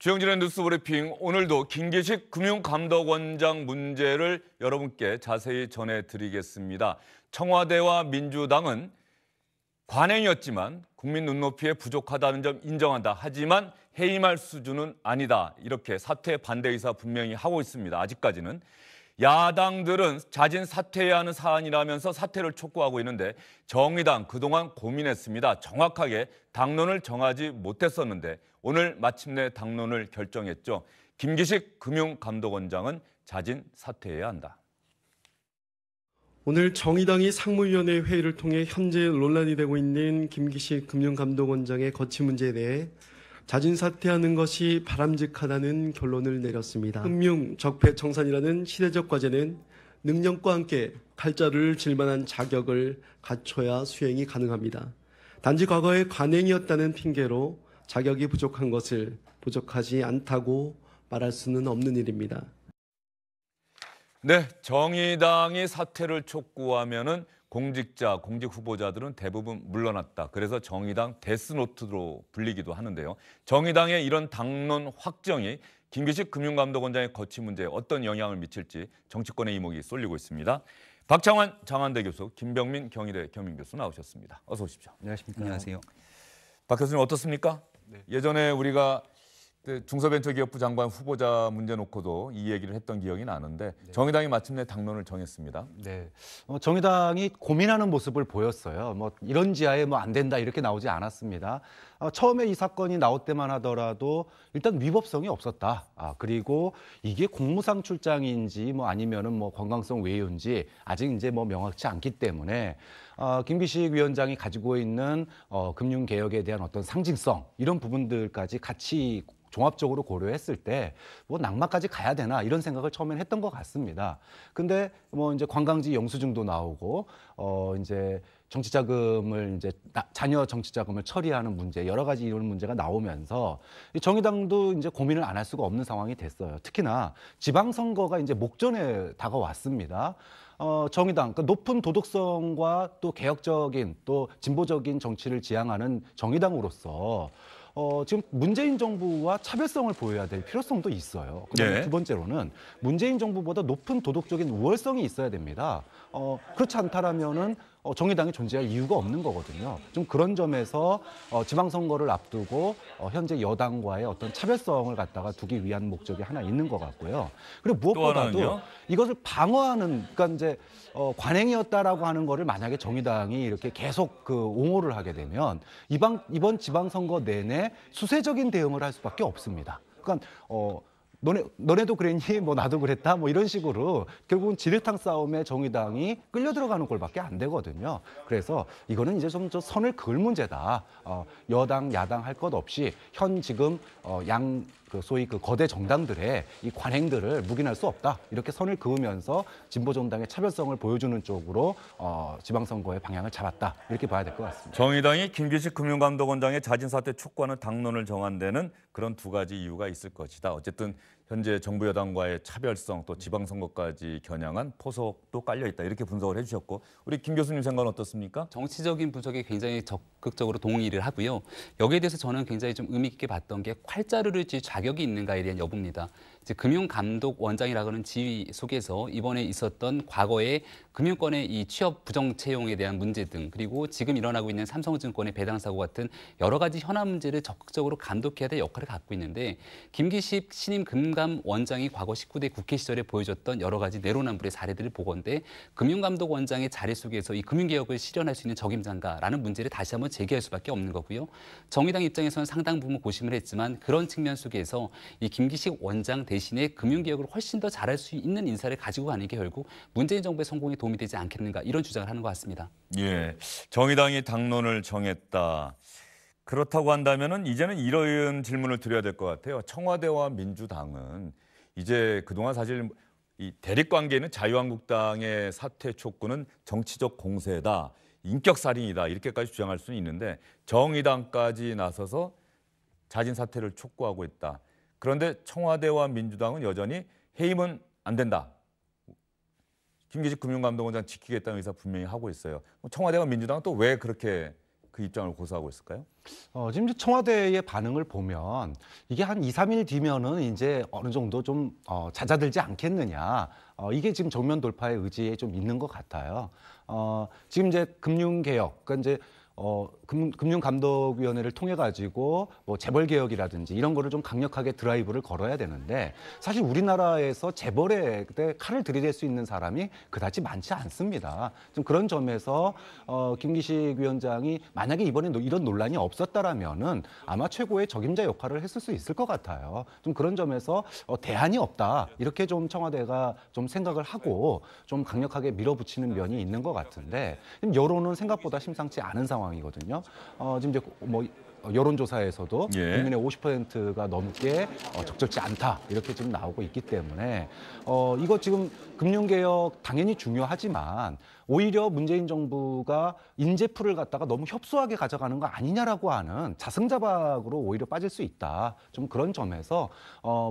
주영진의 뉴스 브리핑, 오늘도 김기식 금융감독원장 문제를 여러분께 자세히 전해드리겠습니다. 청와대와 민주당은 관행이었지만 국민 눈높이에 부족하다는 점 인정한다. 하지만 해임할 수준은 아니다. 이렇게 사퇴 반대 의사 분명히 하고 있습니다. 아직까지는. 야당들은 자진 사퇴해야 하는 사안이라면서 사퇴를 촉구하고 있는데 정의당 그동안 고민했습니다. 정확하게 당론을 정하지 못했었는데 오늘 마침내 당론을 결정했죠. 김기식 금융감독원장은 자진 사퇴해야 한다. 오늘 정의당이 상무위원회 회의를 통해 현재 논란이 되고 있는 김기식 금융감독원장의 거취 문제에 대해 자진 사퇴하는 것이 바람직하다는 결론을 내렸습니다. 금융 적폐청산이라는 시대적 과제는 능력과 함께 칼자루를 쥘 만한 자격을 갖춰야 수행이 가능합니다. 단지 과거의 관행이었다는 핑계로 자격이 부족한 것을 부족하지 않다고 말할 수는 없는 일입니다. 네, 정의당이 사퇴를 촉구하면은 공직자, 공직 후보자들은 대부분 물러났다. 그래서 정의당 데스노트로 불리기도 하는데요. 정의당의 이런 당론 확정이 김기식 금융감독원장의 거취 문제에 어떤 영향을 미칠지 정치권의 이목이 쏠리고 있습니다. 박창환 장한대 교수, 김병민 경희대 겸임교수 나오셨습니다. 어서 오십시오. 안녕하십니까. 안녕하세요. 박 교수님 어떻습니까? 네. 예전에 우리가 중소벤처기업부 장관 후보자 문제 놓고도 이 얘기를 했던 기억이 나는데 정의당이 마침내 당론을 정했습니다. 네, 정의당이 고민하는 모습을 보였어요. 이런 지하에 안 된다 이렇게 나오지 않았습니다. 처음에 이 사건이 나올 때만 하더라도 일단 위법성이 없었다. 그리고 이게 공무상 출장인지 아니면은 관광성 외유인지 아직 이제 명확치 않기 때문에 김기식 위원장이 가지고 있는 금융개혁에 대한 어떤 상징성 이런 부분들까지 같이 종합적으로 고려했을 때 낙마까지 가야 되나 이런 생각을 처음엔 했던 것 같습니다. 근데 이제 관광지 영수증도 나오고 이제 정치자금을 이제 자녀 정치자금을 처리하는 문제 여러 가지 이런 문제가 나오면서 정의당도 이제 고민을 안 할 수가 없는 상황이 됐어요. 특히나 지방선거가 이제 목전에 다가왔습니다. 정의당, 그러니까 높은 도덕성과 또 개혁적인 또 진보적인 정치를 지향하는 정의당으로서 지금 문재인 정부와 차별성을 보여야 될 필요성도 있어요. 그다음에 두 번째로는 문재인 정부보다 높은 도덕적인 우월성이 있어야 됩니다. 그렇지 않다라면은 정의당이 존재할 이유가 없는 거거든요. 좀 그런 점에서 지방선거를 앞두고 현재 여당과의 어떤 차별성을 갖다가 두기 위한 목적이 하나 있는 것 같고요. 그리고 무엇보다도 이것을 방어하는, 그러니까 이제 관행이었다라고 하는 거를 만약에 정의당이 이렇게 계속 옹호를 하게 되면 이번 지방선거 내내 수세적인 대응을 할 수밖에 없습니다. 그러니까 너네도 그랬니? 나도 그랬다? 이런 식으로 결국은 지뢰탕 싸움에 정의당이 끌려 들어가는 꼴밖에 안 되거든요. 그래서 이거는 이제 좀 선을 그을 문제다. 여당, 야당 할 것 없이 지금 소위 거대 정당들의 이 관행들을 묵인할 수 없다. 이렇게 선을 그으면서 진보 정당의 차별성을 보여주는 쪽으로 지방선거의 방향을 잡았다. 이렇게 봐야 될 것 같습니다. 정의당이 김기식 금융감독원장의 자진 사퇴 촉구하는 당론을 정한 데는 그런 두 가지 이유가 있을 것이다. 어쨌든 현재 정부 여당과의 차별성 또 지방선거까지 겨냥한 포석도 깔려 있다. 이렇게 분석을 해주셨고 우리 김 교수님 생각은 어떻습니까? 정치적인 분석에 굉장히 적극적으로 동의를 하고요. 여기에 대해서 저는 굉장히 좀 의미 있게 봤던 게 칼자루를 쥘 자격이 있는가에 대한 여부입니다. 이제 금융감독원장이라고 하는 지위 속에서 이번에 있었던 과거의 금융권의 이 취업 부정 채용에 대한 문제 등 그리고 지금 일어나고 있는 삼성증권의 배당 사고 같은 여러 가지 현안 문제를 적극적으로 감독해야 될 역할을 갖고 있는데 김기식 신임 금감원장이 과거 19대 국회 시절에 보여줬던 여러 가지 내로남불의 사례들을 보건대 금융감독원장의 자리 속에서 이 금융개혁을 실현할 수 있는 적임자인가라는 문제를 다시 한번 제기할 수밖에 없는 거고요. 정의당 입장에서는 상당 부분 고심을 했지만 그런 측면 속에서 이 김기식 원장 대신에 금융개혁을 훨씬 더 잘할 수 있는 인사를 가지고 가는 게 결국 문재인 정부의 성공에 도움이 되지 않겠는가 이런 주장을 하는 것 같습니다. 예, 정의당이 당론을 정했다. 그렇다고 한다면은 이제는 이런 질문을 드려야 될 것 같아요. 청와대와 민주당은 이제 그동안 사실 이 대립관계는 자유한국당의 사퇴 촉구는 정치적 공세다, 인격살인이다 이렇게까지 주장할 수는 있는데 정의당까지 나서서 자진 사퇴를 촉구하고 있다. 그런데 청와대와 민주당은 여전히 해임은 안 된다. 김기식 금융감독원장 지키겠다는 의사 분명히 하고 있어요. 청와대와 민주당은 또 왜 그렇게 그 입장을 고수하고 있을까요? 지금 이제 청와대의 반응을 보면 이게 한 2, 3일 뒤면은 이제 어느 정도 좀 잦아들지 않겠느냐. 이게 지금 정면 돌파의 의지에 좀 있는 것 같아요. 지금 이제 금융개혁, 그러니까 이제 금융감독위원회를 통해 가지고 뭐 재벌 개혁이라든지 이런 거를 좀 강력하게 드라이브를 걸어야 되는데 사실 우리나라에서 재벌에 칼을 들이댈 수 있는 사람이 그다지 많지 않습니다. 좀 그런 점에서 김기식 위원장이 만약에 이번에 이런 논란이 없었다라면은 아마 최고의 적임자 역할을 했을 수 있을 것 같아요. 좀 그런 점에서 대안이 없다 이렇게 좀 청와대가 좀 생각을 하고 좀 강력하게 밀어붙이는 면이 있는 것 같은데 여론은 생각보다 심상치 않은 상황이거든요. 지금 이제 뭐 여론조사에서도 예. 국민의 50%가 넘게 적절치 않다 이렇게 지금 나오고 있기 때문에 이거 지금 금융개혁 당연히 중요하지만 오히려 문재인 정부가 인재풀을 갖다가 너무 협소하게 가져가는 거 아니냐라고 하는 자승자박으로 오히려 빠질 수 있다. 좀 그런 점에서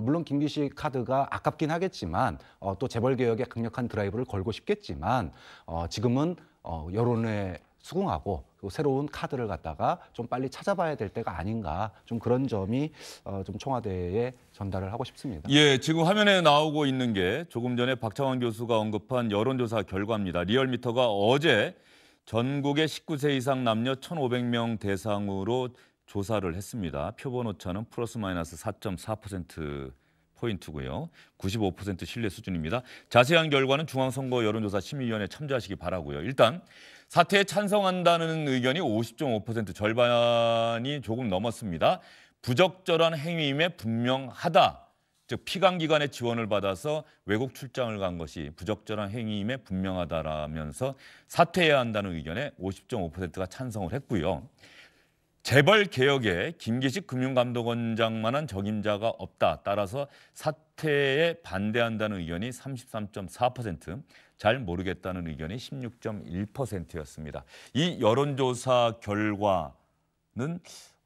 물론 김기식 카드가 아깝긴 하겠지만 또 재벌개혁에 강력한 드라이브를 걸고 싶겠지만 지금은 여론에 수긍하고 그리고 새로운 카드를 갖다가 좀 빨리 찾아봐야 될 때가 아닌가 좀 그런 점이 좀 청와대에 전달을 하고 싶습니다. 예, 지금 화면에 나오고 있는 게 조금 전에 박창환 교수가 언급한 여론조사 결과입니다. 리얼미터가 어제 전국의 19세 이상 남녀 1,500명 대상으로 조사를 했습니다. 표본 오차는 플러스 마이너스 4.4% 포인트고요. 95% 신뢰 수준입니다. 자세한 결과는 중앙선거 여론조사 심의위원회에 참조하시기 바라고요. 일단 사퇴에 찬성한다는 의견이 50.5% 절반이 조금 넘었습니다. 부적절한 행위임에 분명하다. 즉 피감기관의 지원을 받아서 외국 출장을 간 것이 부적절한 행위임에 분명하다라면서 사퇴해야 한다는 의견에 50.5%가 찬성을 했고요. 재벌 개혁에 김기식 금융감독원장만한 적임자가 없다. 따라서 사퇴에 반대한다는 의견이 33.4%, 잘 모르겠다는 의견이 16.1%였습니다. 이 여론조사 결과는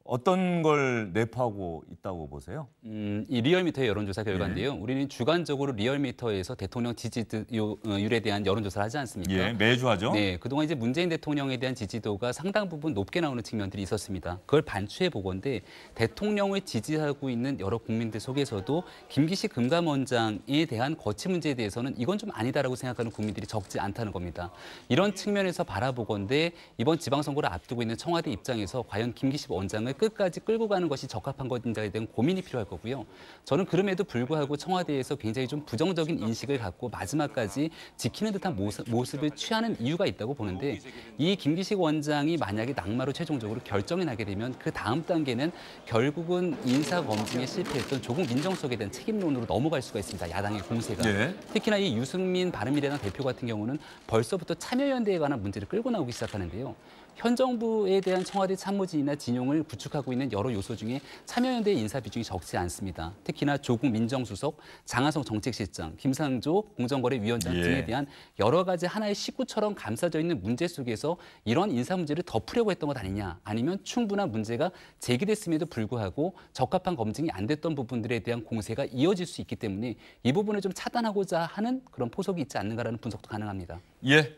어떤 걸 내포하고 있다고 보세요? 이 리얼미터의 여론조사 결과인데요. 우리는 주관적으로 리얼미터에서 대통령 지지율에 대한 여론조사를 하지 않습니까? 예, 매주 하죠. 네, 그동안 이제 문재인 대통령에 대한 지지도가 상당 부분 높게 나오는 측면들이 있었습니다. 그걸 반추해 보건데 대통령을 지지하고 있는 여러 국민들 속에서도 김기식 금감원장에 대한 거취 문제에 대해서는 이건 좀 아니다라고 생각하는 국민들이 적지 않다는 겁니다. 이런 측면에서 바라보건데 이번 지방선거를 앞두고 있는 청와대 입장에서 과연 김기식 원장을 끝까지 끌고 가는 것이 적합한 것인가에 대한 고민이 필요할 거고요. 저는 그럼에도 불구하고 청와대에서 굉장히 좀 부정적인 인식을 갖고 마지막까지 지키는 듯한 모습을 취하는 이유가 있다고 보는데 이 김기식 원장이 만약에 낙마로 최종적으로 결정이 나게 되면 그 다음 단계는 결국은 인사검증에 실패했던 조국 민정수석에 대한 책임론으로 넘어갈 수가 있습니다. 야당의 공세가. 예. 특히나 이 유승민 바른미래당 대표 같은 경우는 벌써부터 참여연대에 관한 문제를 끌고 나오기 시작하는데요. 현 정부에 대한 청와대 참모진이나 진용을 구축하고 있는 여러 요소 중에 참여연대 인사 비중이 적지 않습니다. 특히나 조국 민정수석, 장하성 정책실장, 김상조 공정거래위원장 등에 대한 여러 가지 하나의 식구처럼 감싸져 있는 문제 속에서 이런 인사 문제를 덮으려고 했던 것 아니냐, 아니면 충분한 문제가 제기됐음에도 불구하고 적합한 검증이 안 됐던 부분들에 대한 공세가 이어질 수 있기 때문에 이 부분을 좀 차단하고자 하는 그런 포석이 있지 않는가라는 분석도 가능합니다. 예.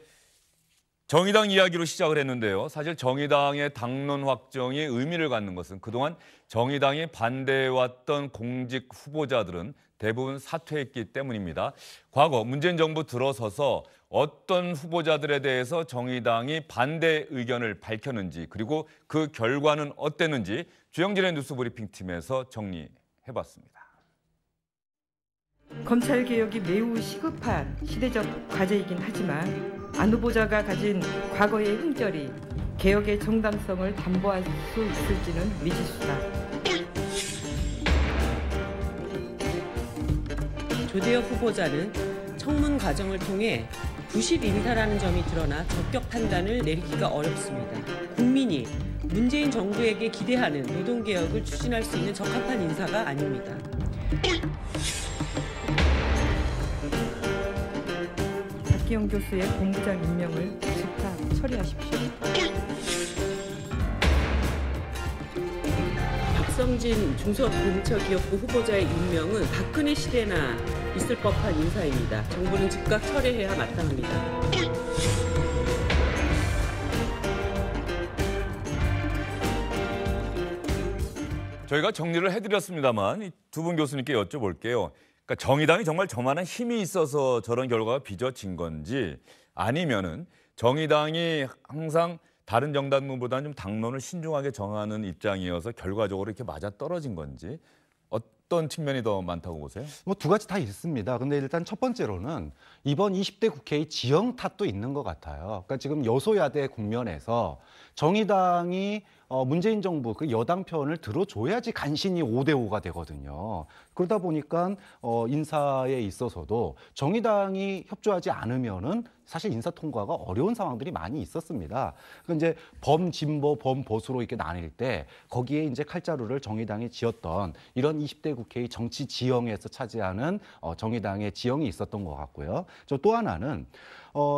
정의당 이야기로 시작을 했는데요. 사실 정의당의 당론 확정이 의미를 갖는 것은 그동안 정의당이 반대해왔던 공직 후보자들은 대부분 사퇴했기 때문입니다. 과거 문재인 정부 들어서서 어떤 후보자들에 대해서 정의당이 반대 의견을 밝혔는지 그리고 그 결과는 어땠는지 주영진의 뉴스브리핑팀에서 정리해봤습니다. 검찰개혁이 매우 시급한 시대적 과제이긴 하지만 안 후보자가 가진 과거의 흔적이 개혁의 정당성을 담보할 수 있을지는 미지수다. 조대엽 후보자는 청문 과정을 통해 부실 인사라는 점이 드러나 적격 판단을 내리기가 어렵습니다. 국민이 문재인 정부에게 기대하는 노동개혁을 추진할 수 있는 적합한 인사가 아닙니다. 박기영 교수의 본부장 임명을 즉각 처리하십시오. 박성진 중소벤처기업부 후보자의 임명은 박근혜 시대나 있을 법한 인사입니다. 정부는 즉각 처리해야 마땅합니다. 저희가 정리를 해드렸습니다만 두 분 교수님께 여쭤볼게요. 그러니까 정의당이 정말 저만한 힘이 있어서 저런 결과가 빚어진 건지 아니면은 정의당이 항상 다른 정당들보다는 좀 당론을 신중하게 정하는 입장이어서 결과적으로 이렇게 맞아 떨어진 건지 어떤 측면이 더 많다고 보세요? 뭐 두 가지 다 있습니다. 근데 일단 첫 번째로는 이번 20대 국회의 지형 탓도 있는 것 같아요. 그러니까 지금 여소야대 국면에서 정의당이 문재인 정부 그 여당 편을 들어줘야지 간신히 5대5가 되거든요. 그러다 보니까 인사에 있어서도 정의당이 협조하지 않으면은 사실 인사 통과가 어려운 상황들이 많이 있었습니다. 그 이제 범진보, 범보수로 이렇게 나뉠 때 거기에 이제 칼자루를 정의당이 지었던 이런 20대 국회의 정치 지형에서 차지하는 정의당의 지형이 있었던 것 같고요. 또 하나는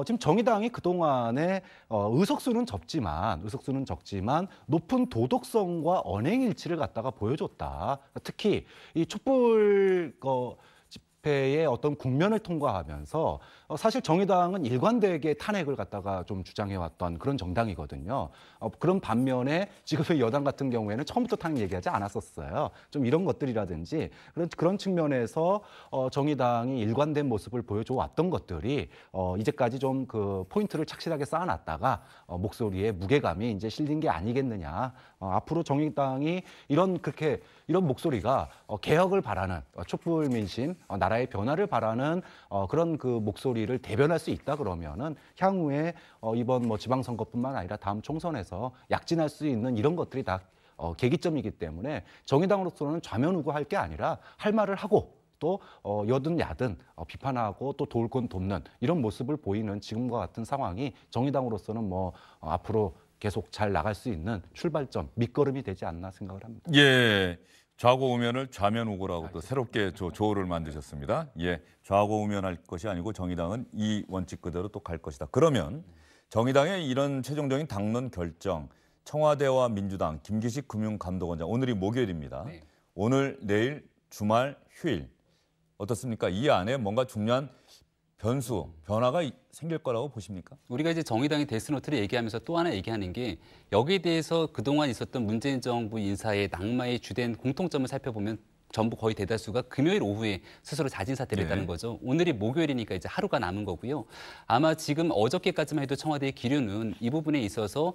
지금 정의당이 그동안에 의석수는 적지만 높은 도덕성과 언행일치를 갖다가 보여줬다. 특히 이 촛불 집회의 어떤 국면을 통과하면서 사실 정의당은 일관되게 탄핵을 갖다가 좀 주장해왔던 그런 정당이거든요. 그런 반면에 지금의 여당 같은 경우에는 처음부터 탄핵 얘기하지 않았었어요. 좀 이런 것들이라든지 그런 측면에서 정의당이 일관된 모습을 보여줘 왔던 것들이 이제까지 좀 그 포인트를 착실하게 쌓아놨다가 목소리에 무게감이 이제 실린 게 아니겠느냐. 앞으로 정의당이 이런 목소리가 개혁을 바라는 촛불 민심, 나라의 변화를 바라는 그런 그 목소리를 대변할 수 있다 그러면은 향후에 이번 뭐 지방선거뿐만 아니라 다음 총선에서 약진할 수 있는 이런 것들이 다 계기점이기 때문에 정의당으로서는 좌면우고할 게 아니라 할 말을 하고 또 여든 야든 비판하고 또 도울 건 돕는 이런 모습을 보이는 지금과 같은 상황이 정의당으로서는 뭐 앞으로 계속 잘 나갈 수 있는 출발점, 밑거름이 되지 않나 생각을 합니다. 예, 좌고우면을 좌면우고라고 또 새롭게 조어를 만드셨습니다. 예, 좌고우면할 것이 아니고 정의당은 이 원칙 그대로 또 갈 것이다. 그러면 정의당의 이런 최종적인 당론 결정, 청와대와 민주당, 김기식 금융감독원장, 오늘이 목요일입니다. 네. 오늘, 내일, 주말, 휴일 어떻습니까? 이 안에 뭔가 중요한 변화가 생길 거라고 보십니까? 우리가 이제 정의당의 데스노트를 얘기하면서 또 하나 얘기하는 게 여기에 대해서 그동안 있었던 문재인 정부 인사의 낙마의 주된 공통점을 살펴보면 전부 거의 대다수가 금요일 오후에 스스로 자진 사퇴를 했다는 거죠. 오늘이 목요일이니까 이제 하루가 남은 거고요. 아마 지금 어저께까지만 해도 청와대의 기류는 이 부분에 있어서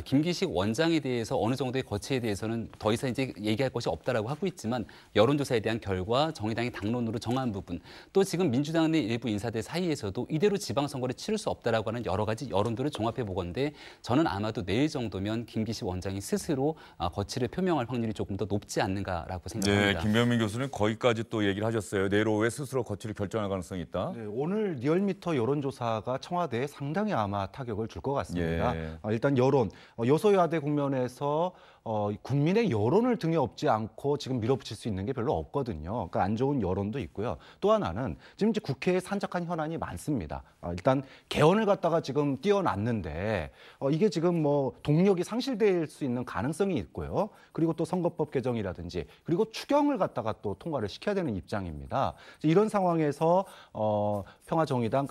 김기식 원장에 대해서 어느 정도의 거취에 대해서는 더 이상 이제 얘기할 것이 없다라고 하고 있지만 여론조사에 대한 결과 정의당이 당론으로 정한 부분 또 지금 민주당 내 일부 인사들 사이에서도 이대로 지방선거를 치를 수 없다라고 하는 여러 가지 여론들을 종합해 보건데 저는 아마도 내일 정도면 김기식 원장이 스스로 거취를 표명할 확률이 조금 더 높지 않는가라고 생각합니다. 네, 김병민 교수는 거기까지 또 얘기를 하셨어요. 내일 오후에 스스로 거취를 결정할 가능성이 있다. 네, 오늘 리얼미터 여론조사가 청와대에 상당히 아마 타격을 줄 것 같습니다. 예. 일단 여론, 여소야대 국면에서 국민의 여론을 등에 업지 않고 지금 밀어붙일 수 있는 게 별로 없거든요. 그러니까 안 좋은 여론도 있고요. 또 하나는 지금 이제 국회에 산적한 현안이 많습니다. 일단 개헌을 갖다가 지금 띄워놨는데 이게 지금 뭐 동력이 상실될 수 있는 가능성이 있고요. 그리고 또 선거법 개정이라든지 그리고 추경을 갖다가 또 통과를 시켜야 되는 입장입니다. 이런 상황에서 평화정의당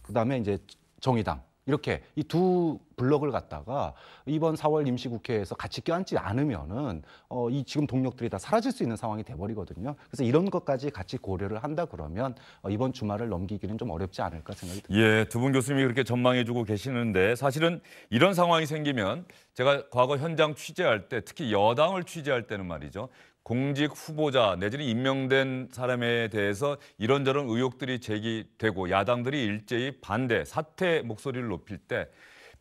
그다음에 이제 정의당 이렇게 이 두 블록을 갖다가 이번 4월 임시국회에서 같이 껴안지 않으면은 이 지금 동력들이 다 사라질 수 있는 상황이 돼버리거든요. 그래서 이런 것까지 같이 고려를 한다 그러면 이번 주말을 넘기기는 좀 어렵지 않을까 생각이 듭니다. 예, 두 분 교수님이 그렇게 전망해주고 계시는데 사실은 이런 상황이 생기면 제가 과거 현장 취재할 때 특히 여당을 취재할 때는 말이죠. 공직 후보자 내지는 임명된 사람에 대해서 이런저런 의혹들이 제기되고 야당들이 일제히 반대, 사퇴 목소리를 높일 때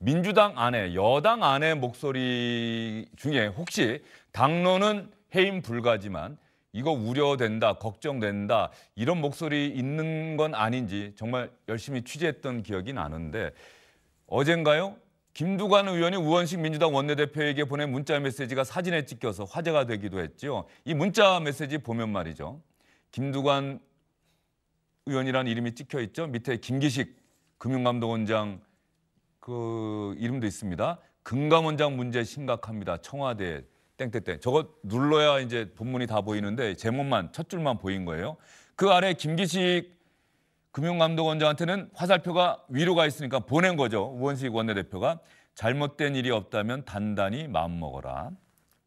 민주당 안에 여당 안의 목소리 중에 혹시 당론은 해임 불가지만 이거 우려된다, 걱정된다 이런 목소리 있는 건 아닌지 정말 열심히 취재했던 기억이 나는데 어젠가요? 김두관 의원이 우원식 민주당 원내대표에게 보낸 문자 메시지가 사진에 찍혀서 화제가 되기도 했죠. 이 문자 메시지 보면 말이죠. 김두관 의원이라는 이름이 찍혀 있죠. 밑에 김기식 금융감독원장 그 이름도 있습니다. 금감원장 문제 심각합니다. 청와대 땡땡땡. 저거 눌러야 이제 본문이 다 보이는데 제목만 첫 줄만 보인 거예요. 그 아래 김기식 금융감독원장한테는 화살표가 위로 가 있으니까 보낸 거죠. 우원식 원내대표가. 잘못된 일이 없다면 단단히 마음먹어라.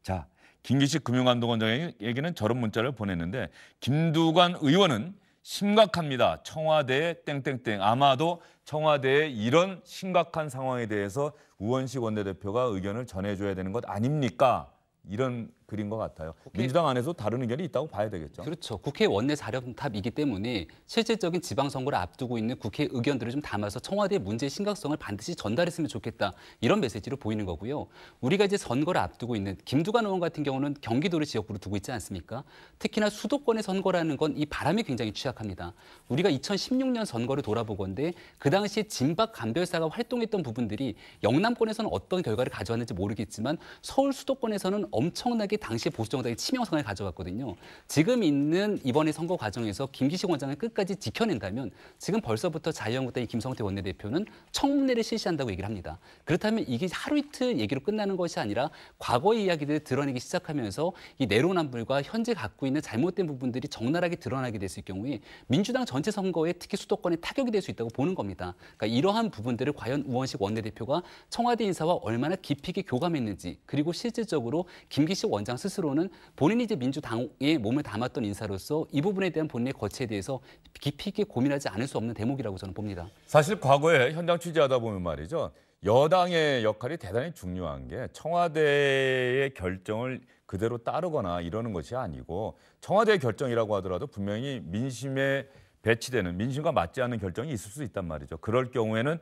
자, 김기식 금융감독원장에게는 저런 문자를 보냈는데 김두관 의원은 심각합니다. 청와대에 땡땡땡. 아마도 청와대에 이런 심각한 상황에 대해서 우원식 원내대표가 의견을 전해줘야 되는 것 아닙니까? 이런 글인 것 같아요. 민주당 안에서 다른 의견이 있다고 봐야 되겠죠. 그렇죠. 국회 원내 사령탑이기 때문에 실질적인 지방선거를 앞두고 있는 국회 의견들을 좀 담아서 청와대의 문제의 심각성을 반드시 전달했으면 좋겠다. 이런 메시지로 보이는 거고요. 우리가 이제 선거를 앞두고 있는 김두관 의원 같은 경우는 경기도를 지역구로 두고 있지 않습니까? 특히나 수도권의 선거라는 건 이 바람이 굉장히 취약합니다. 우리가 2016년 선거를 돌아보건데 그 당시에 진박 감별사가 활동했던 부분들이 영남권에서는 어떤 결과를 가져왔는지 모르겠지만 서울 수도권에서는 엄청나게 당시 보수 정당의 치명상을 가져갔거든요. 지금 있는 이번의 선거 과정에서 김기식 원장을 끝까지 지켜낸다면 지금 벌써부터 자유한국당의 김성태 원내대표는 청문회를 실시한다고 얘기를 합니다. 그렇다면 이게 하루 이틀 얘기로 끝나는 것이 아니라 과거의 이야기들을 드러내기 시작하면서 이 내로남불과 현재 갖고 있는 잘못된 부분들이 적나라하게 드러나게 됐을 경우에 민주당 전체 선거에 특히 수도권에 타격이 될 수 있다고 보는 겁니다. 그러니까 이러한 부분들을 과연 우원식 원내대표가 청와대 인사와 얼마나 깊이 있게 교감했는지 그리고 실질적으로 김기식 원장 스스로는 본인이 이제 민주당에 몸을 담았던 인사로서 이 부분에 대한 본인의 거취에 대해서 깊이 있게 고민하지 않을 수 없는 대목이라고 저는 봅니다. 사실 과거에 현장 취재하다 보면 말이죠. 여당의 역할이 대단히 중요한 게 청와대의 결정을 그대로 따르거나 이러는 것이 아니고 청와대의 결정이라고 하더라도 분명히 민심에 배치되는 민심과 맞지 않는 결정이 있을 수 있단 말이죠. 그럴 경우에는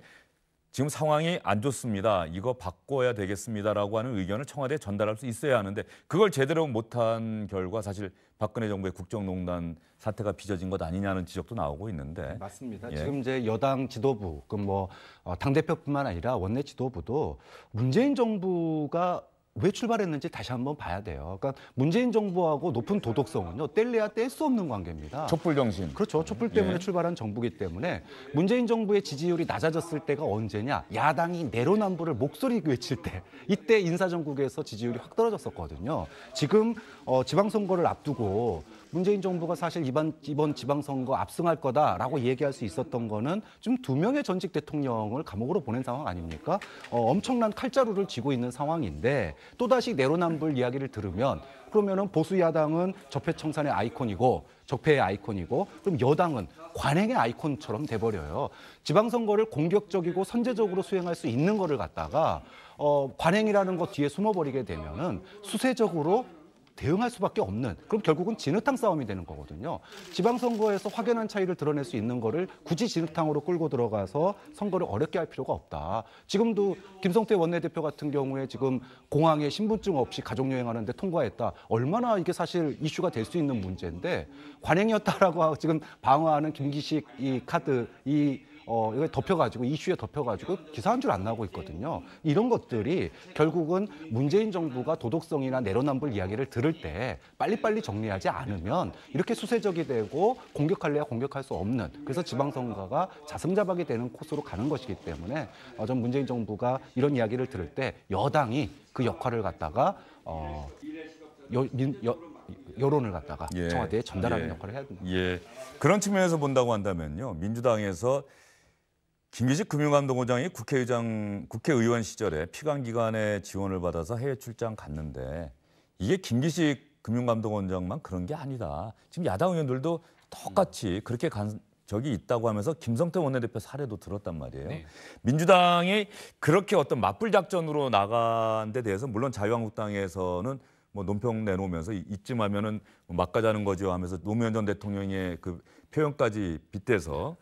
지금 상황이 안 좋습니다. 이거 바꿔야 되겠습니다라고 하는 의견을 청와대에 전달할 수 있어야 하는데 그걸 제대로 못한 결과 사실 박근혜 정부의 국정농단 사태가 빚어진 것 아니냐는 지적도 나오고 있는데. 맞습니다. 예. 지금 이제 여당 지도부, 당대표뿐만 아니라 원내 지도부도 문재인 정부가 왜 출발했는지 다시 한번 봐야 돼요. 그러니까 문재인 정부하고 높은 도덕성은요, 뗄래야 뗄 수 없는 관계입니다. 촛불 정신. 그렇죠. 촛불 때문에 예. 출발한 정부이기 때문에 문재인 정부의 지지율이 낮아졌을 때가 언제냐? 야당이 내로남불을 목소리 외칠 때, 이때 인사정국에서 지지율이 확 떨어졌었거든요. 지금 지방선거를 앞두고 문재인 정부가 사실 이번 지방선거 압승할 거다라고 얘기할 수 있었던 거는 좀 2명의 전직 대통령을 감옥으로 보낸 상황 아닙니까? 엄청난 칼자루를 쥐고 있는 상황인데 또다시 내로남불 이야기를 들으면 그러면은 보수 야당은 적폐청산의 아이콘이고 적폐의 아이콘이고 그럼 여당은 관행의 아이콘처럼 돼버려요. 지방선거를 공격적이고 선제적으로 수행할 수 있는 거를 갖다가 관행이라는 것 뒤에 숨어버리게 되면은 수세적으로 대응할 수밖에 없는, 그럼 결국은 진흙탕 싸움이 되는 거거든요. 지방선거에서 확연한 차이를 드러낼 수 있는 거를 굳이 진흙탕으로 끌고 들어가서 선거를 어렵게 할 필요가 없다. 지금도 김성태 원내대표 같은 경우에 지금 공항에 신분증 없이 가족여행하는데 통과했다. 얼마나 이게 사실 이슈가 될 수 있는 문제인데 관행이었다라고 지금 방어하는 김기식 이 카드 이거 덮여가지고 이슈에 덮여가지고 기사 한 줄 안 나오고 있거든요. 이런 것들이 결국은 문재인 정부가 도덕성이나 내로남불 이야기를 들을 때 빨리빨리 정리하지 않으면 이렇게 수세적이 되고 공격할래야 공격할 수 없는, 그래서 지방선거가 자승자박이 되는 코스로 가는 것이기 때문에 전 문재인 정부가 이런 이야기를 들을 때 여당이 그 역할을 갖다가 여론을 갖다가 예. 청와대에 전달하는 예. 역할을 해야 됩니다. 예. 그런 측면에서 본다고 한다면요. 민주당에서 김기식 금융감독원장이 국회의원 시절에 피감기관의 지원을 받아서 해외 출장 갔는데 이게 김기식 금융감독원장만 그런 게 아니다. 지금 야당 의원들도 똑같이 그렇게 간 적이 있다고 하면서 김성태 원내대표 사례도 들었단 말이에요. 네. 민주당이 그렇게 어떤 맞불 작전으로 나간 데 대해서 물론 자유한국당에서는 논평 내놓으면서 이쯤 하면은 막가자는 거죠 하면서 노무현 전 대통령의 그 표현까지 빗대서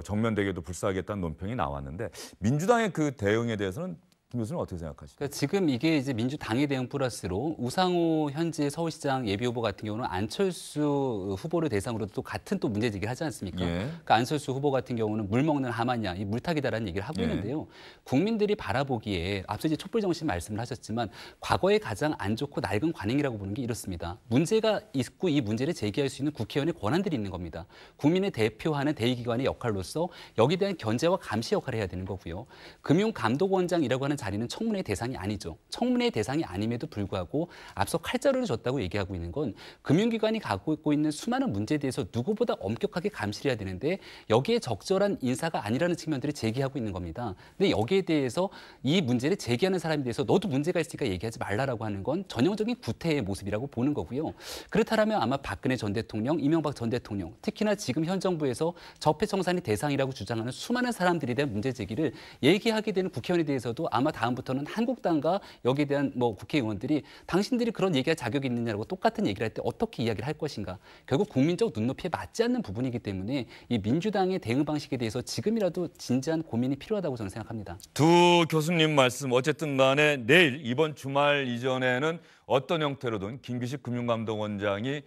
정면 대결도 불사하겠다는 논평이 나왔는데 민주당의 그 대응에 대해서는 김 교수는 어떻게 생각하시죠? 그러니까 지금 이게 이제 민주당의 대응 플러스로 우상호 현재 서울시장 예비 후보 같은 경우는 안철수 후보를 대상으로 또 같은 또 문제 제기를 하지 않습니까? 예. 그러니까 안철수 후보 같은 경우는 물 먹는 하마냐, 이 물타기다라는 얘기를 하고 예. 있는데요. 국민들이 바라보기에 앞서 이제 촛불 정신 말씀을 하셨지만 과거에 가장 안 좋고 낡은 관행이라고 보는 게 이렇습니다. 문제가 있고 이 문제를 제기할 수 있는 국회의원의 권한들이 있는 겁니다. 국민을 대표하는 대의기관의 역할로서 여기에 대한 견제와 감시 역할을 해야 되는 거고요. 금융감독원장이라고 하는 출마하는 자리는 청문회 대상이 아니죠. 청문회 대상이 아님에도 불구하고 앞서 칼자루를 줬다고 얘기하고 있는 건 금융기관이 갖고 있는 수많은 문제에 대해서 누구보다 엄격하게 감시를 해야 되는데 여기에 적절한 인사가 아니라는 측면들을 제기하고 있는 겁니다. 근데 여기에 대해서 이 문제를 제기하는 사람에 대해서 너도 문제가 있으니까 얘기하지 말라라고 하는 건 전형적인 구태의 모습이라고 보는 거고요. 그렇다면 아마 박근혜 전 대통령, 이명박 전 대통령, 특히나 지금 현 정부에서 적폐청산이 대상이라고 주장하는 수많은 사람들에 대한 문제 제기를 얘기하게 되는 국회의원에 대해서도 아마 다음부터는 한국당과 여기에 대한 국회의원들이 당신들이 그런 얘기할 자격이 있느냐고 똑같은 얘기를 할 때 어떻게 이야기를 할 것인가. 결국 국민적 눈높이에 맞지 않는 부분이기 때문에 이 민주당의 대응 방식에 대해서 지금이라도 진지한 고민이 필요하다고 저는 생각합니다. 두 교수님 말씀 어쨌든 간에 내일 이번 주말 이전에는 어떤 형태로든 김기식 금융감독원장이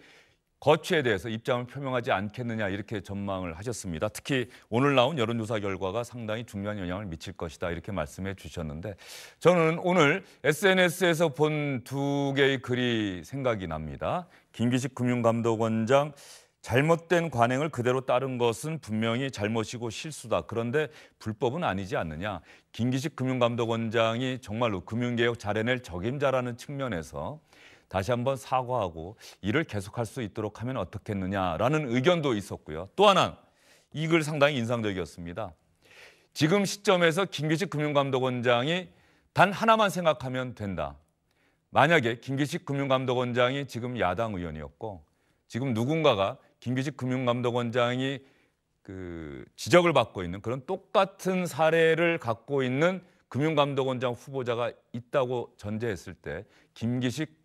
거취에 대해서 입장을 표명하지 않겠느냐 이렇게 전망을 하셨습니다. 특히 오늘 나온 여론조사 결과가 상당히 중요한 영향을 미칠 것이다 이렇게 말씀해 주셨는데 저는 오늘 SNS에서 본 두 개의 글이 생각이 납니다. 김기식 금융감독원장 잘못된 관행을 그대로 따른 것은 분명히 잘못이고 실수다. 그런데 불법은 아니지 않느냐. 김기식 금융감독원장이 정말로 금융개혁 잘해낼 적임자라는 측면에서 다시 한번 사과하고 일을 계속할 수 있도록 하면 어떻겠느냐라는 의견도 있었고요. 또 하나, 이 글 상당히 인상적이었습니다. 지금 시점에서 김기식 금융감독원장이 단 하나만 생각하면 된다. 만약에 김기식 금융감독원장이 지금 야당 의원이었고 지금 누군가가 김기식 금융감독원장이 지적을 받고 있는 그런 똑같은 사례를 갖고 있는 금융감독원장 후보자가 있다고 전제했을 때 김기식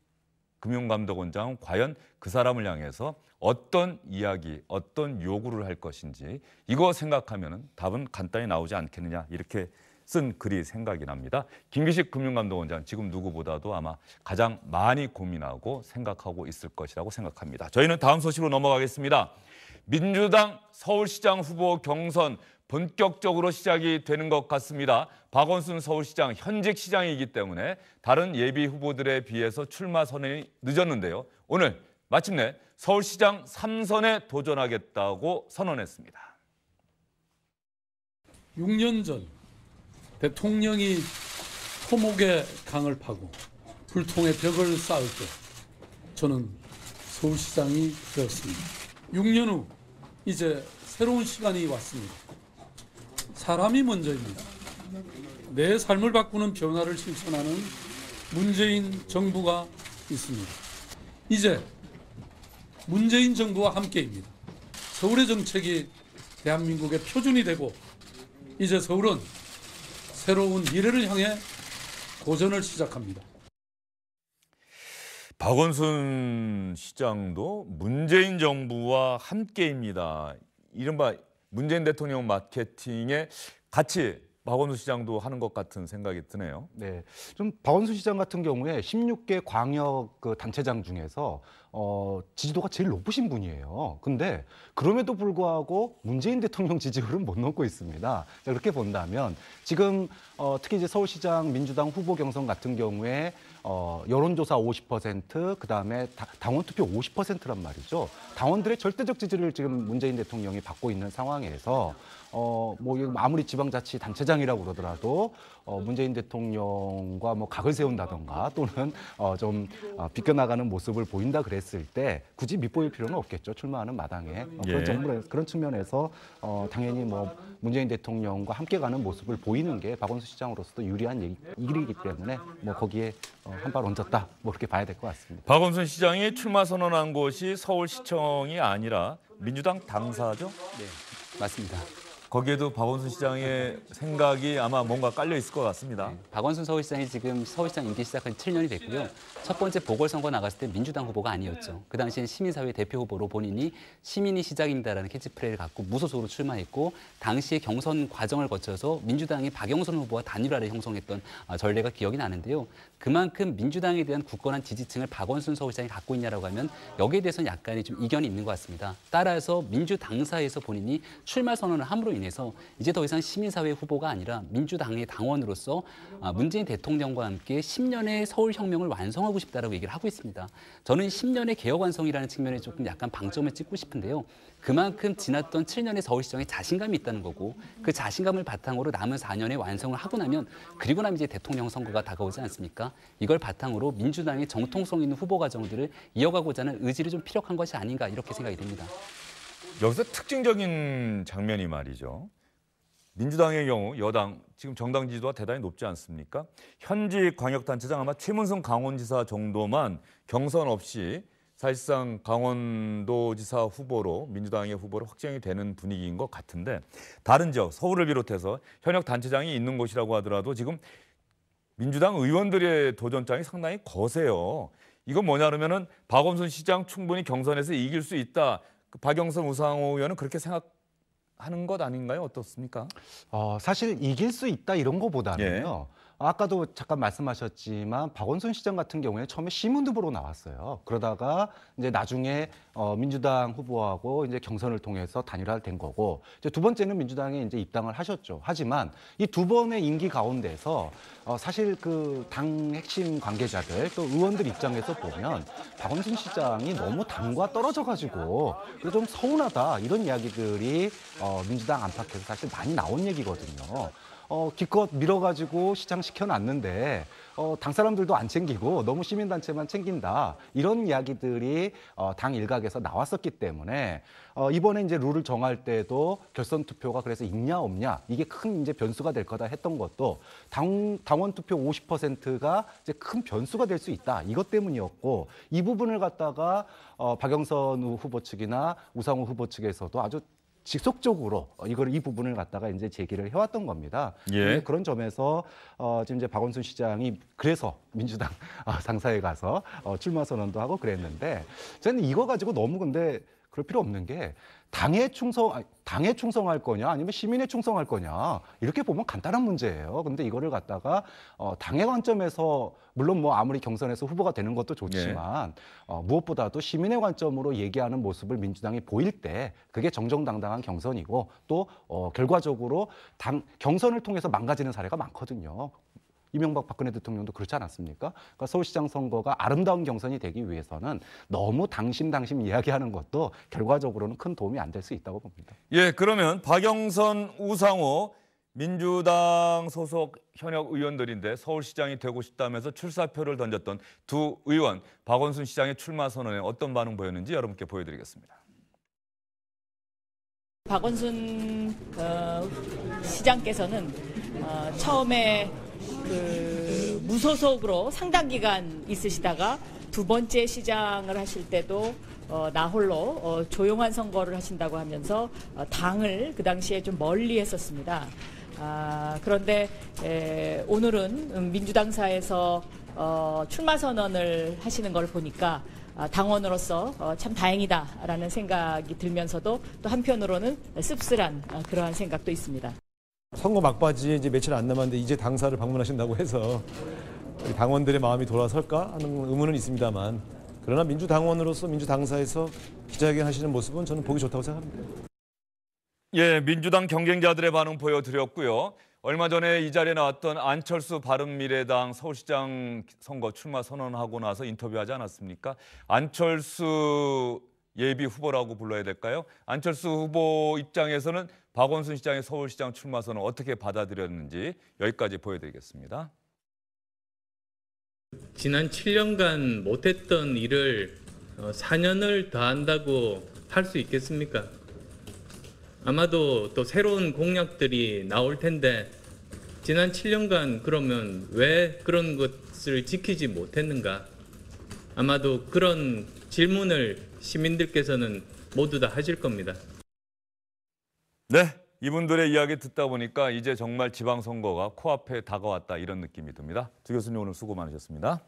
금융감독원장은 과연 그 사람을 향해서 어떤 이야기, 어떤 요구를 할 것인지 이거 생각하면 답은 간단히 나오지 않겠느냐 이렇게 쓴 글이 생각이 납니다. 김기식 금융감독원장 지금 누구보다도 아마 가장 많이 고민하고 생각하고 있을 것이라고 생각합니다. 저희는 다음 소식으로 넘어가겠습니다. 민주당 서울시장 후보 경선 본격적으로 시작이 되는 것 같습니다. 박원순 서울시장 현직 시장이기 때문에 다른 예비 후보들에 비해서 출마 선언이 늦었는데요. 오늘 마침내 서울시장 3선에 도전하겠다고 선언했습니다. 6년 전 대통령이 토목의 강을 파고 불통의 벽을 쌓을 때 저는 서울시장이 되었습니다. 6년 후 이제 새로운 시간이 왔습니다. 사람이 먼저입니다. 내 삶을 바꾸는 변화를 실천하는 문재인 정부가 있습니다. 이제 문재인 정부와 함께입니다. 서울의 정책이 대한민국의 표준이 되고 이제 서울은 새로운 미래를 향해 도전을 시작합니다. 박원순 시장도 문재인 정부와 함께입니다. 이른바 문재인 대통령 마케팅에 같이 박원순 시장도 하는 것 같은 생각이 드네요. 네, 좀 박원순 시장 같은 경우에 16개 광역 단체장 중에서 지지도가 제일 높으신 분이에요. 근데 그럼에도 불구하고 문재인 대통령 지지율은 못 넘고 있습니다. 그렇게 본다면 지금 특히 이제 서울시장 민주당 후보 경선 같은 경우에 여론조사 50%, 그다음에 당원 투표 50%란 말이죠. 당원들의 절대적 지지를 지금 문재인 대통령이 받고 있는 상황에서 아무리 지방자치 단체장이라고 그러더라도 문재인 대통령과 각을 세운다던가 또는 좀 비껴나가는 모습을 보인다 그랬을 때 굳이 밉보일 필요는 없겠죠. 출마하는 마당에. 그런 측면에서 당연히 문재인 대통령과 함께 가는 모습을 보이는 게 박원순 시장으로서도 유리한 일이기 때문에 거기에 한 발 얹었다. 그렇게 봐야 될 것 같습니다. 박원순 시장이 출마 선언한 곳이 서울시청이 아니라 민주당 당사죠? 네, 맞습니다. 거기에도 박원순 시장의 생각이 아마 뭔가 깔려 있을 것 같습니다. 네, 박원순 서울시장이 지금 서울시장 임기 시작한 7년이 됐고요. 첫 번째 보궐선거 나갔을 때 민주당 후보가 아니었죠. 그 당시엔 시민사회 대표 후보로 본인이 시민이 시작입니다라는 캐치프레이를 갖고 무소속으로 출마했고 당시에 경선 과정을 거쳐서 민주당이 박영선 후보와 단일화를 형성했던 전례가 기억이 나는데요. 그만큼 민주당에 대한 굳건한 지지층을 박원순 서울시장이 갖고 있냐라고 하면 여기에 대해서는 약간의 좀 이견이 있는 것 같습니다. 따라서 민주당사에서 본인이 출마 선언을 함으로 인해 인해서 이제 더 이상 시민사회 후보가 아니라 민주당의 당원으로서 문재인 대통령과 함께 10년의 서울혁명을 완성하고 싶다라고 얘기를 하고 있습니다. 저는 10년의 개혁 완성이라는 측면에 조금 약간 방점을 찍고 싶은데요. 그만큼 지났던 7년의 서울시정에 자신감이 있다는 거고 그 자신감을 바탕으로 남은 4년의 완성을 하고 나면 그리고 나면 이제 대통령 선거가 다가오지 않습니까? 이걸 바탕으로 민주당의 정통성 있는 후보 과정들을 이어가고자 하는 의지를 좀 피력한 것이 아닌가 이렇게 생각이 됩니다. 여기서 특징적인 장면이 말이죠. 민주당의 경우 여당 지금 정당 지지도가 대단히 높지 않습니까? 현직 광역단체장 아마 최문순 강원지사 정도만 경선 없이 사실상 강원도지사 후보로 민주당의 후보로 확정이 되는 분위기인 것 같은데 다른 지역 서울을 비롯해서 현역 단체장이 있는 곳이라고 하더라도 지금 민주당 의원들의 도전장이 상당히 거세요. 이건 뭐냐 그러면은 박원순 시장 충분히 경선에서 이길 수 있다. 박영선 우상호 의원은 그렇게 생각하는 것 아닌가요? 어떻습니까? 사실 이길 수 있다 이런 거보다는요. 아까도 잠깐 말씀하셨지만 박원순 시장 같은 경우에 처음에 시민 후보로 나왔어요. 그러다가 이제 나중에 민주당 후보하고 이제 경선을 통해서 단일화된 거고 이제 두 번째는 민주당에 이제 입당을 하셨죠. 하지만 이 두 번의 임기 가운데서 사실 그 당 핵심 관계자들 또 의원들 입장에서 보면 박원순 시장이 너무 당과 떨어져가지고 좀 서운하다 이런 이야기들이 민주당 안팎에서 사실 많이 나온 얘기거든요. 기껏 밀어가지고 시장 시켜놨는데 당 사람들도 안 챙기고 너무 시민단체만 챙긴다 이런 이야기들이 당 일각에서 나왔었기 때문에 이번에 이제 룰을 정할 때도 결선 투표가 그래서 있냐 없냐 이게 큰 이제 변수가 될 거다 했던 것도 당원 투표 50%가 이제 큰 변수가 될 수 있다 이것 때문이었고 이 부분을 갖다가 박영선 후보 측이나 우상호 후보 측에서도 아주 지속적으로 이 부분을 갖다가 이제 제기를 해왔던 겁니다. 그런 점에서 지금 이제 박원순 시장이 그래서 민주당 상사에 가서 출마 선언도 하고 그랬는데 저는 이거 가지고 너무 근데 그럴 필요 없는 게 당에 충성할 거냐 아니면 시민에 충성할 거냐 이렇게 보면 간단한 문제예요. 근데 이거를 갖다가 당의 관점에서 물론 뭐 아무리 경선에서 후보가 되는 것도 좋지만 무엇보다도 시민의 관점으로 얘기하는 모습을 민주당이 보일 때 그게 정정당당한 경선이고 또 결과적으로 경선을 통해서 망가지는 사례가 많거든요. 이명박 박근혜 대통령도 그렇지 않았습니까? 그러니까 서울시장 선거가 아름다운 경선이 되기 위해서는 너무 당심 이야기하는 것도 결과적으로는 큰 도움이 안 될 수 있다고 봅니다. 그러면 박영선, 우상호 민주당 소속 현역 의원들인데 서울시장이 되고 싶다면서 출사표를 던졌던 두 의원 박원순 시장의 출마 선언에 어떤 반응 보였는지 여러분께 보여드리겠습니다. 박원순 시장께서는 처음에 무소속으로 상당 기간 있으시다가 두 번째 시장을 하실 때도 나 홀로 조용한 선거를 하신다고 하면서 당을 그 당시에 좀 멀리 했었습니다. 그런데 오늘은 민주당사에서 출마 선언을 하시는 걸 보니까 당원으로서 참 다행이다라는 생각이 들면서도 또 한편으로는 씁쓸한 그러한 생각도 있습니다. 선거 막바지에 이제 며칠 안 남았는데 이제 당사를 방문하신다고 해서 당원들의 마음이 돌아설까 하는 의문은 있습니다만 그러나 민주당원으로서 민주당사에서 기자회견 하시는 모습은 저는 보기 좋다고 생각합니다. 민주당 경쟁자들의 반응 보여드렸고요. 얼마 전에 이 자리에 나왔던 안철수 바른미래당 서울시장 선거 출마 선언하고 나서 인터뷰하지 않았습니까? 안철수 예비 후보라고 불러야 될까요? 안철수 후보 입장에서는 박원순 시장의 서울시장 출마 선언 어떻게 받아들였는지 여기까지 보여드리겠습니다. 지난 7년간 못했던 일을 4년을 더 한다고 할 수 있겠습니까? 아마도 또 새로운 공약들이 나올 텐데 지난 7년간 그러면 왜 그런 것을 지키지 못했는가? 아마도 그런 질문을 시민들께서는 모두 다 하실 겁니다. 이분들의 이야기 듣다 보니까 이제 정말 지방선거가 코앞에 다가왔다 이런 느낌이 듭니다. 두 교수님 오늘 수고 많으셨습니다.